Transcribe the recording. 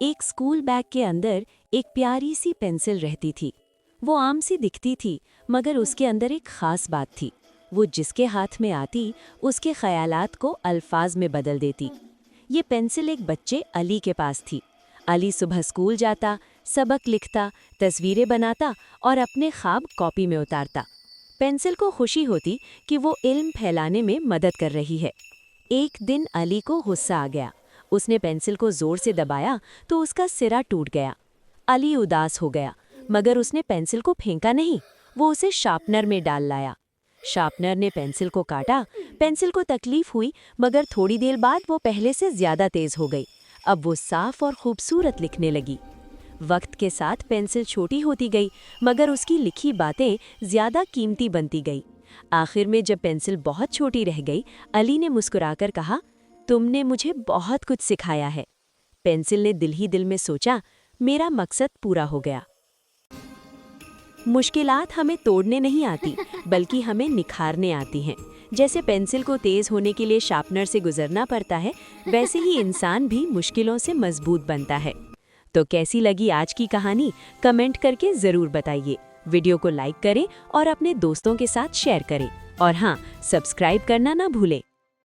एक school bag के अंदर एक प्यारी सी पेंसिल रहती थी। वो आम सी दिखती थी, मगर उसके अंदर एक खास बात थी। वो जिसके हाथ में आती उसके ख्यालात को अल्फाज में बदल देती। ये पेंसिल एक बच्चे अली के पास थी। अली सुबह स्कूल जाता, सबक लिखता, तस्वीरें बनाता और अपने ख्वाब कॉपी में उतारता। पेंसिल को खुशी होती कि वो इल्म फैलाने में मदद कर रही है। एक दिन अली को गुस्सा आ गया। उसने पेंसिल को जोर से दबाया तो उसका सिरा टूट गया। अली उदास हो गया, मगर उसने पेंसिल को फेंका नहीं, वो उसे शार्पनर में डाल लाया। शार्पनर ने पेंसिल को काटा। पेंसिल को तकलीफ हुई, मगर थोड़ी देर बाद वो पहले से ज्यादा तेज हो गई। अब वो साफ और खूबसूरत लिखने लगी। वक्त के साथ पेंसिल छोटी होती गई, मगर उसकी लिखी बातें ज्यादा कीमती बनती गई। आखिर में जब पेंसिल बहुत छोटी रह गई, अली ने मुस्कुराकर कहा, तुमने मुझे बहुत कुछ सिखाया है। पेंसिल ने दिल ही दिल में सोचा, मेरा मकसद पूरा हो गया। मुश्किलात हमें तोड़ने नहीं आती, बल्कि हमें निखारने आती हैं। जैसे पेंसिल को तेज होने के लिए शार्पनर से गुजरना पड़ता है, वैसे ही इंसान भी मुश्किलों से मजबूत बनता है। तो कैसी लगी आज की कहानी, कमेंट करके ज़रूर बताइए। वीडियो को लाइक करें और अपने दोस्तों के साथ शेयर करें। और हाँ, सब्सक्राइब करना ना भूलें।